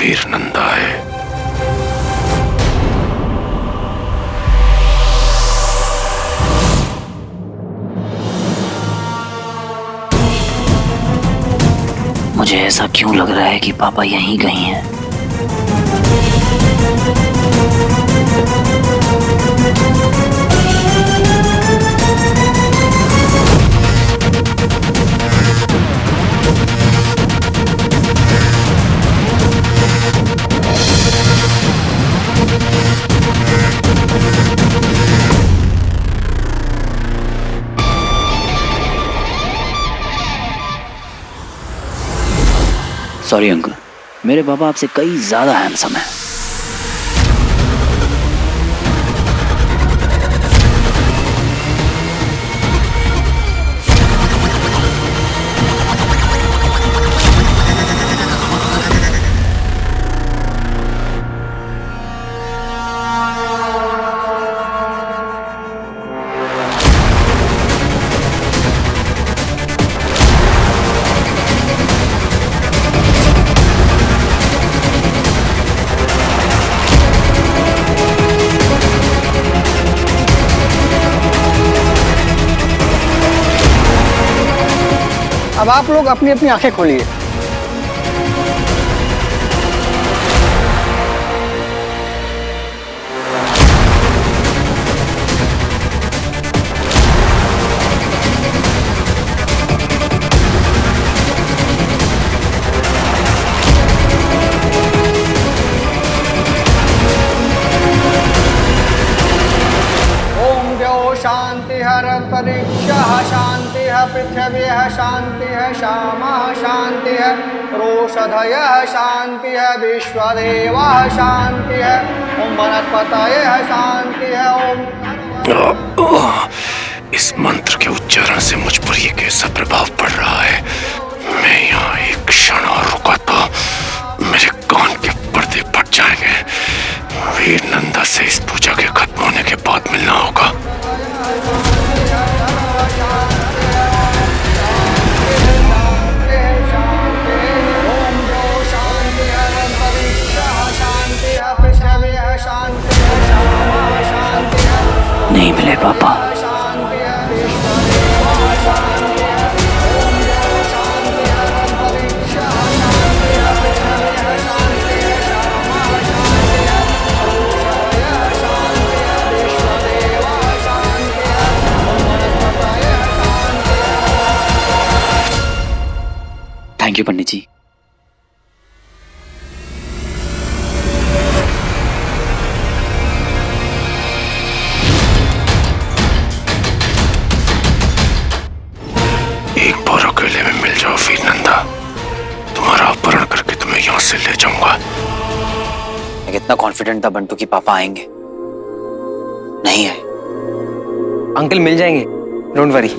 वीर नंदा है। मुझे ऐसा क्यों लग रहा है कि पापा यहीं कहीं हैं। सॉरी अंकल, मेरे पापा आपसे कई ज्यादा हैंडसम हैं। अब आप लोग अपनी अपनी आंखें खोलिए। शांति परीक्षा शांति पृथ्वी शांति श्यामः शांति रोषधय शांति विश्वदेव शांति ओम वनस्पतये शांति ओम। इस मंत्र के उच्चारण से मुझ पर ये कैसा प्रभाव पड़ रहा है। मैं यहाँ एक क्षण और रुका तो मेरे कान के पर्दे फट जाएंगे। वीर नंदा से इस पूजा के खत्म होने के बाद मिलना होगा। नहीं मिले पापा। थैंक यू पंडित जी। एक बार अकेले में मिल जाओ वीर नंदा, तुम्हारा अपहरण करके तुम्हें यहाँ से ले जाऊंगा। मैं कितना कॉन्फिडेंट था बंटू कि पापा आएंगे, नहीं आए। अंकल मिल जाएंगे, डोंट वरी।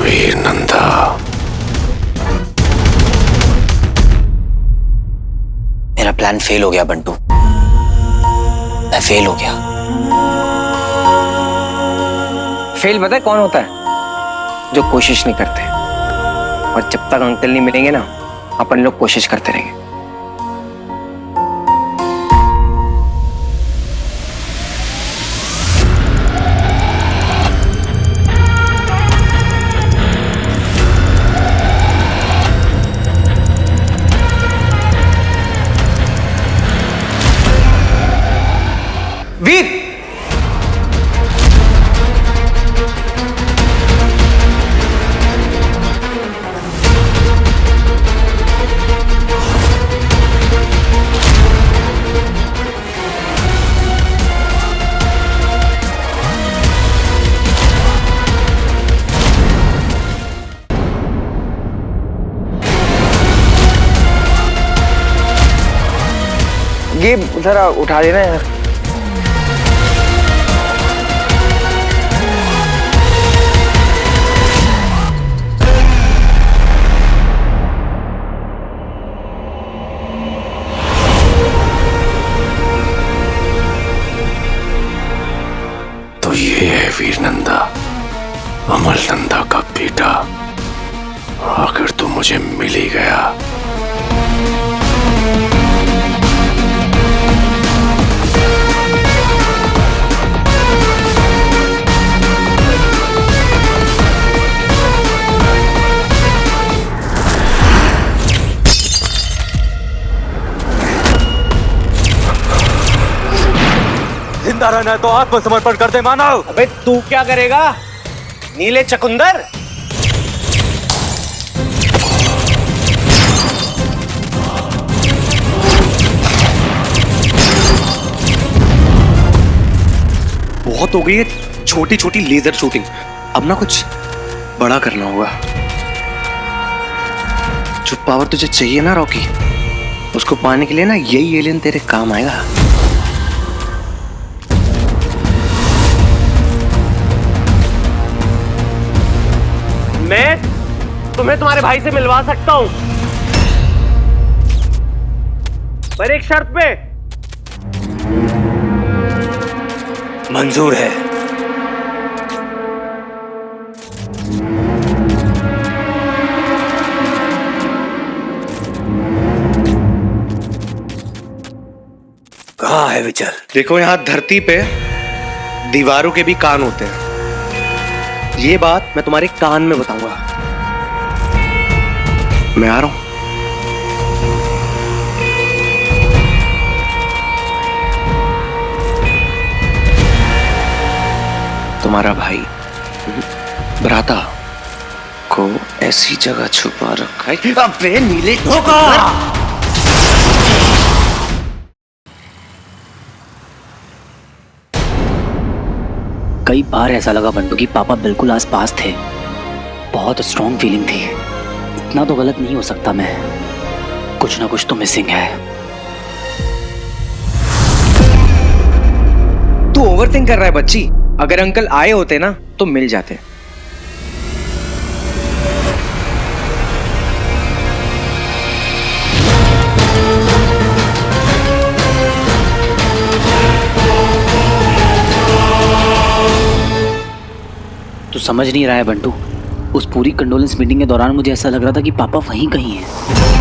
वीर नंदा, मेरा प्लान फेल हो गया बंटू, मैं फेल हो गया। फेल पता है कौन होता है? जो कोशिश नहीं करते। और जब तक अंकल नहीं मिलेंगे ना, अपन लोग कोशिश करते रहेंगे। वीर, ये जरा उठा देना यार। तो ये है वीर नंदा, अमल नंदा का बेटा। आखिर तो मुझे मिल ही गया। जिंदा रहना है तो आत्मसमर्पण कर दे मानव। अबे तू क्या करेगा नीले चकुंदर? बहुत हो गई है छोटी छोटी लेजर शूटिंग, अब ना कुछ बड़ा करना होगा। जो पावर तुझे चाहिए ना रॉकी, उसको पाने के लिए ना यही एलियन तेरे काम आएगा। मैं तुम्हें तुम्हारे भाई से मिलवा सकता हूं, पर एक शर्त पे। मंजूर है। कहाँ है विचल? देखो यहां धरती पे दीवारों के भी कान होते हैं, ये बात मैं तुम्हारे कान में बताऊंगा। मैं आ रहा हूं। तुम्हारा भाई भ्राता को ऐसी जगह छुपा रखा है। अबे नीले धोखा! कई बार ऐसा लगा बंटू कि पापा बिल्कुल आसपास थे। बहुत स्ट्रॉन्ग फीलिंग थी, इतना तो गलत नहीं हो सकता मैं। कुछ ना कुछ तो मिसिंग है। तू ओवरथिंक कर रहा है बच्ची। अगर अंकल आए होते ना तो मिल जाते। तू समझ नहीं रहा है बंटू, उस पूरी कंडोलेंस मीटिंग के दौरान मुझे ऐसा लग रहा था कि पापा वहीं कहीं हैं।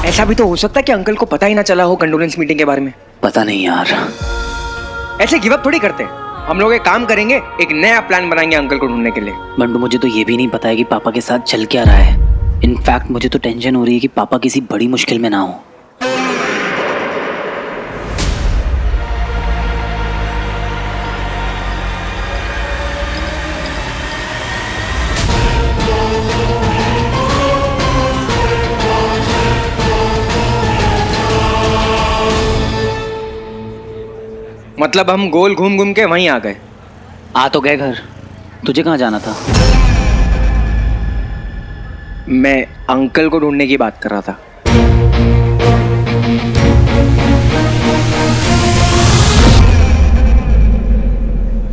ऐसा भी तो हो सकता है कि अंकल को पता ही ना चला हो कंडोलेंस मीटिंग के बारे में। पता नहीं यार। ऐसे गिव अप थोड़ी करते। हम लोग एक काम करेंगे, एक नया प्लान बनाएंगे अंकल को ढूंढने के लिए। बंटू मुझे तो ये भी नहीं पता है कि पापा के साथ चल क्या रहा है। इनफैक्ट मुझे तो टेंशन हो रही है कि पापा किसी बड़ी मुश्किल में ना हो। मतलब हम गोल घूम घूम के वहीं आ गए। आ तो गए घर, तुझे कहाँ जाना था? मैं अंकल को ढूंढने की बात कर रहा था।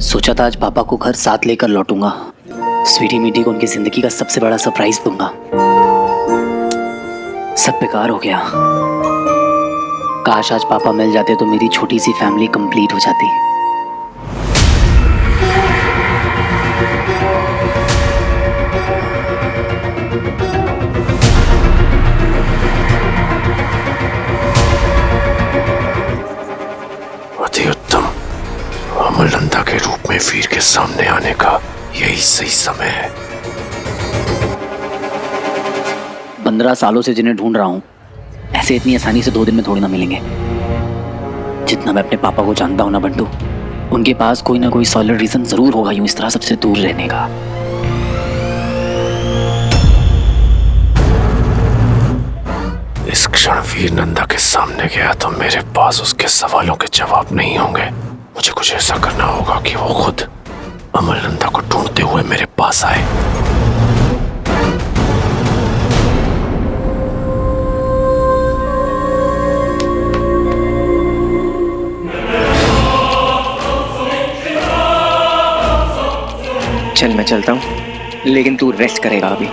सोचा था आज पापा को घर साथ लेकर लौटूंगा, स्वीटी मीटी को उनकी जिंदगी का सबसे बड़ा सरप्राइज दूंगा। सब बेकार हो गया। काश आज पापा मिल जाते तो मेरी छोटी सी फैमिली कंप्लीट हो जाती। अति उत्तम। अमलनंदा के रूप में वीर के सामने आने का यही सही समय है। 15 सालों से जिन्हें ढूंढ रहा हूं, ऐसे इतनी आसानी से 2 दिन में थोड़ी ना मिलेंगे। जितना मैं अपने पापा को जानता हूं ना बंटू, उनके पास कोई ना कोई सॉलिड रीजन जरूर होगा यूं इस तरह सबसे दूर रहने का। इस क्षण वीर नंदा के सामने गया तो मेरे पास उसके सवालों के जवाब नहीं होंगे। मुझे कुछ ऐसा करना होगा कि वो खुद अमलनंदा को ढूंढते हुए मेरे पास आए। चल मैं चलता हूँ, लेकिन तू रेस्ट करेगा अभी।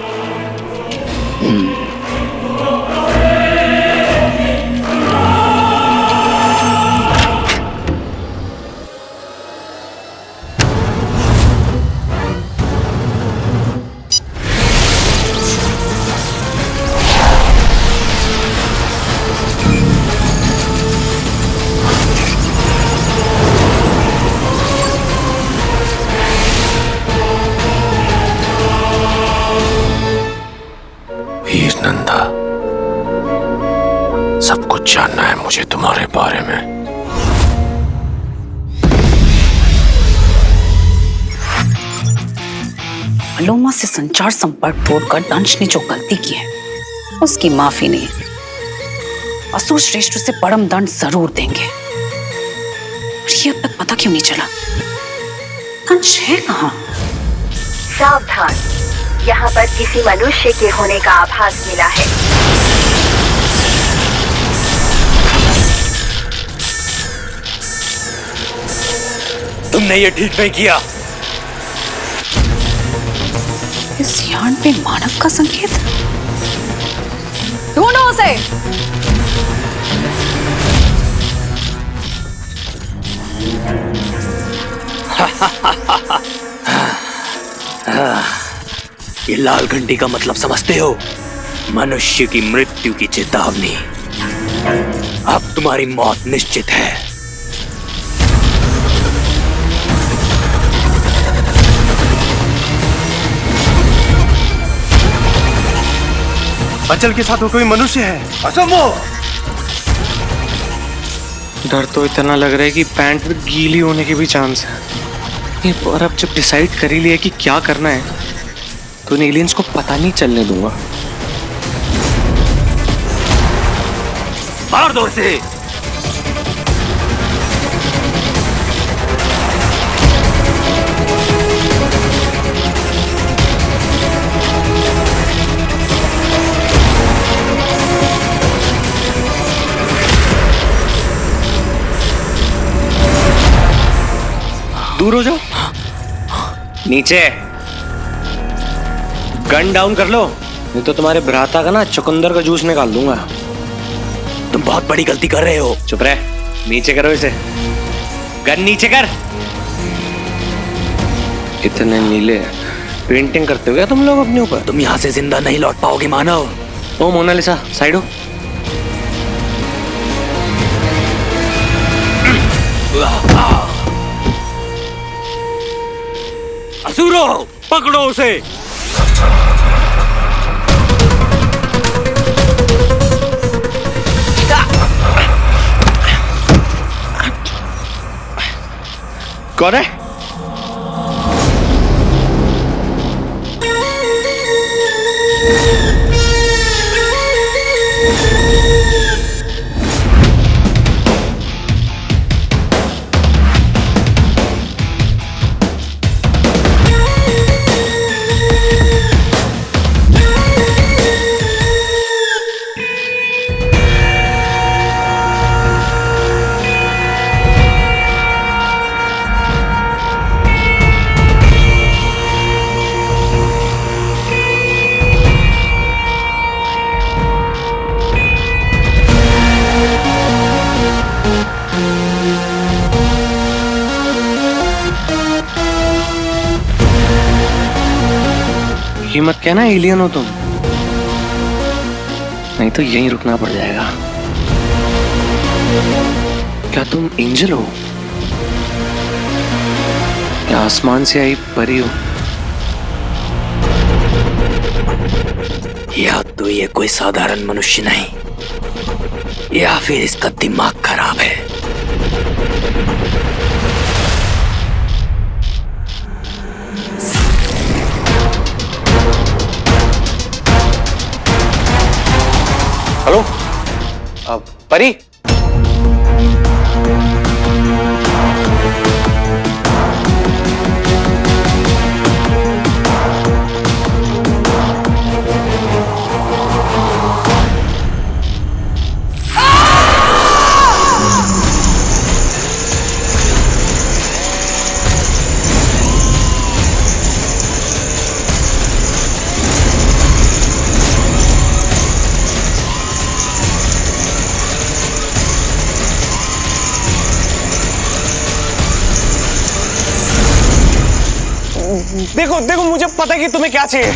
वीर नंदा, सब कुछ जानना है मुझे तुम्हारे बारे में। अलोमा से संचार संपर्क तोड़कर दंश ने जो गलती की है उसकी माफी नहीं। असुर श्रेष्ठ उसे परम दंड जरूर देंगे। ये अब तक पता क्यों नहीं चला? दंश है कहाँ? सावधान, यहाँ पर किसी मनुष्य के होने का आभास मिला है। तुमने ये ठीक नहीं किया। इस यान पे मानव का संकेत। ढूंढो उसे। ये लाल घंटी का मतलब समझते हो? मनुष्य की मृत्यु की चेतावनी। अब तुम्हारी मौत निश्चित है। अंचल के साथ वो कोई मनुष्य है। असंभव। डर तो इतना लग रहा है कि पैंट में गीली होने के भी चांस है। ये पर अब जब डिसाइड कर ही लिया कि क्या करना है तो इन एलियंस को पता नहीं चलने दूंगा। मार दो इसे। दूर हो जाओ। नीचे गन डाउन कर लो, नहीं तो तुम्हारे भ्राता का ना चुकंदर का जूस निकाल दूंगा। तुम बहुत बड़ी गलती कर रहे हो। चुप रहे, नीचे करो इसे। गन नीचे कर। इतने नीले पेंटिंग करते हो क्या तुम लोग अपने ऊपर? तुम यहाँ से जिंदा नहीं लौट पाओगे मानव। ओ मोनालिसा, साइड हो। असुरो, पकड़ो उसे। कौन है? ये मत कहना एलियन हो तुम, नहीं तो यहीं रुकना पड़ जाएगा। क्या तुम एंजल हो या आसमान से आई परी हो? या तो ये कोई साधारण मनुष्य नहीं, या फिर इसका दिमाग खराब है। हेलो, परी? देखो देखो, मुझे पता है कि तुम्हें क्या चाहिए।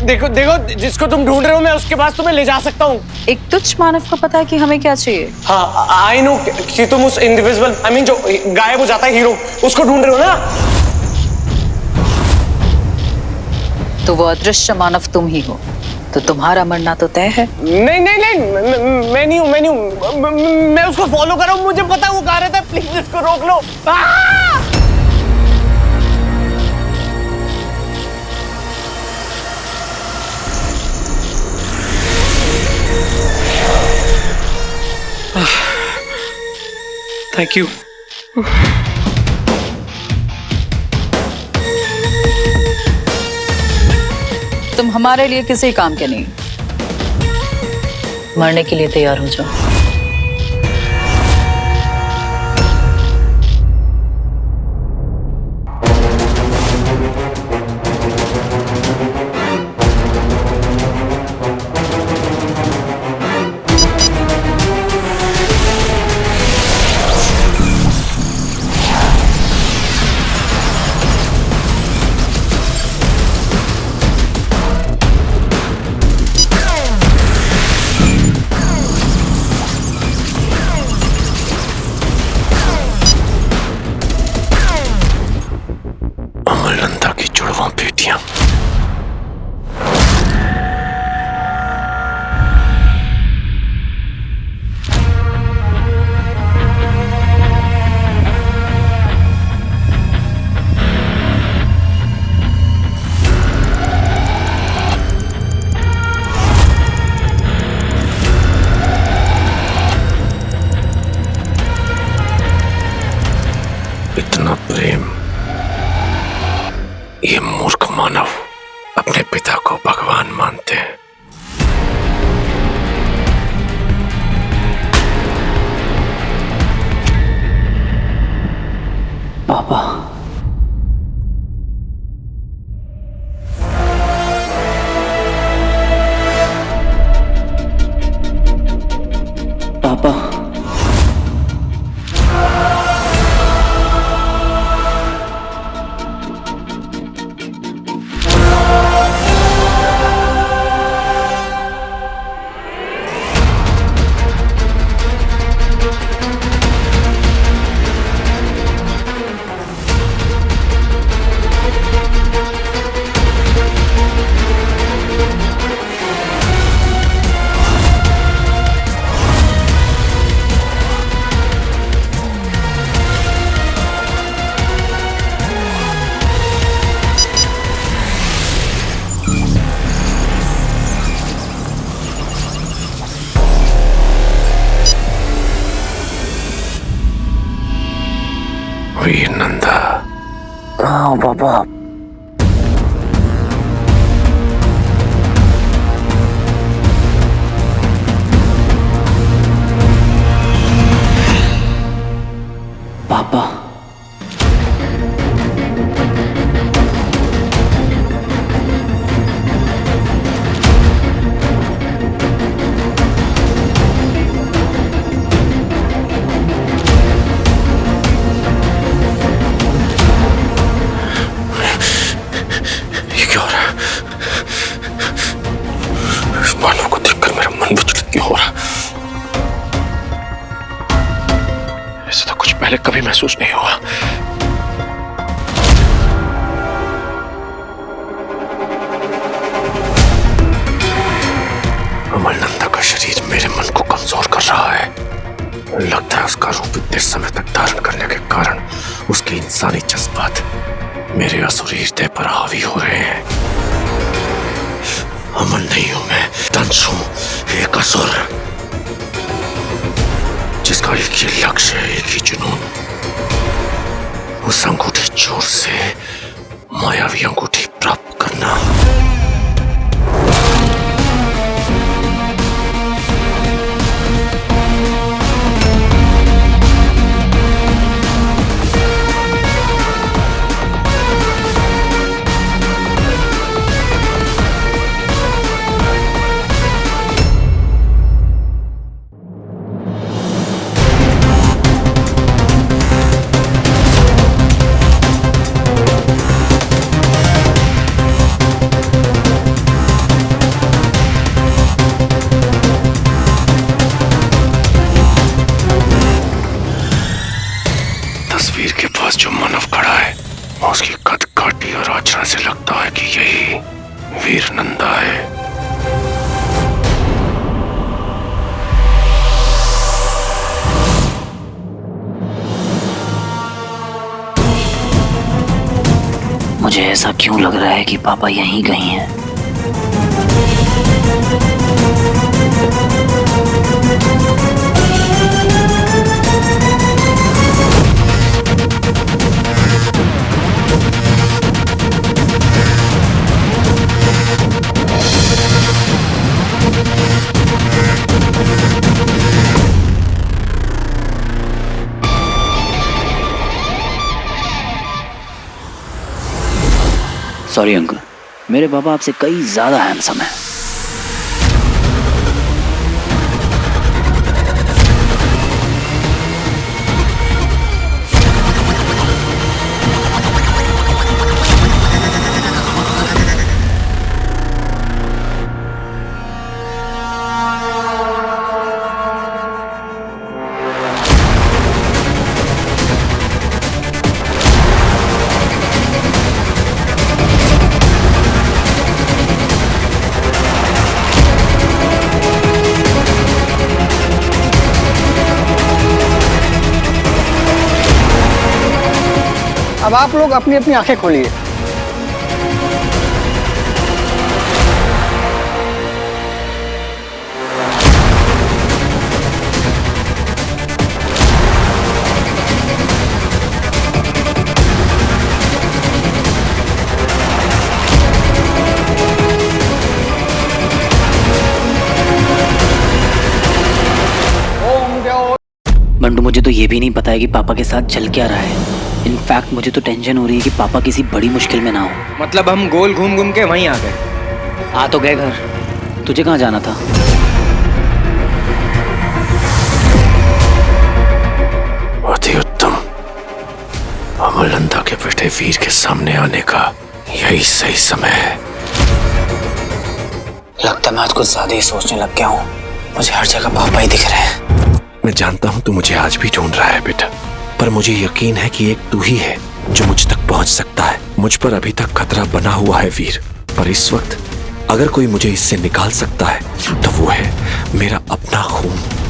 देखो देखो, जिसको तुम ढूंढ रहे हो मैं उसके पास तुम्हें ले जा सकता हूँ। एक तुच्छ मानव को पता है कि हमें क्या चाहिए। हाँ, आई नो कि तुम उस इंडिविजुअल, आई मीन जो गायब हो जाता है हीरो, उसको ढूंढ रहे हो ना। तो वो अदृश्य मानव तुम ही हो, तो तुम्हारा मरना तो तय है। नहीं नहीं नहीं, मैं नहीं हूँ, मैं उसको फॉलो कर रहा हूँ, मुझे पता है वो कहाँ रहता है, प्लीज इसको रोक लो। Thank you. तुम हमारे लिए किसी काम के नहीं, मरने के लिए तैयार हो जाओ। अमरनंदा की जुड़वा बेटियां। इतना प्रेम ये मूर्ख मानव अपने पिता को भगवान मानते हैं। पापा, पापा, वीर नंदा। कहाँ हो पापा? पापा, ये क्या हो रहा है? इस मानव को देखकर मेरा मन विचलित क्यों हो रहा? ऐसा तो कुछ पहले कभी महसूस नहीं हुआ। अमरनंदा का शरीर मेरे मन को कमजोर कर रहा है। लगता है उसका रूप इतने समय तक धारण करने के कारण उसके इंसानी जज्बात मेरे असुरी हृदय पर हावी हो रहे हैं। अमन नहीं हूं मैं, दंश हूं, एक असुर जिसका एक ही लक्ष्य है, एक ही जुनून, उस अंगूठी चोर से मायावी अंगूठी प्राप्त करना। तस्वीर के पास जो मानव खड़ा है, उसकी कद काठी और आचरण से लगता है कि यही वीर नंदा है। मुझे ऐसा क्यों लग रहा है कि पापा यहीं कहीं हैं? सॉरी अंकल, मेरे पापा आपसे कई ज्यादा हैंडसम हैं। अब आप लोग अपनी अपनी आंखें खोलिए। बंटू, मुझे तो ये भी नहीं पता है कि पापा के साथ चल क्या रहा है। इनफैक्ट मुझे तो टेंशन हो रही है कि पापा किसी बड़ी मुश्किल में ना हो। मतलब हम गोल घूम घूम के वहीं आ गए। आ तो गए घर, तुझे कहाँ जाना था? अति उत्तम, अमरनंदा के बेटे वीर के सामने आने का यही सही समय है। लगता है मैं आज कुछ ज्यादा ही सोचने लग गया हूँ। मुझे हर जगह पापा ही दिख रहे हैं। मैं जानता हूं तू मुझे आज भी ढूंढ रहा है बेटा, पर मुझे यकीन है कि एक तू ही है जो मुझ तक पहुंच सकता है। मुझ पर अभी तक खतरा बना हुआ है वीर, पर इस वक्त अगर कोई मुझे इससे निकाल सकता है तो वो है मेरा अपना खून।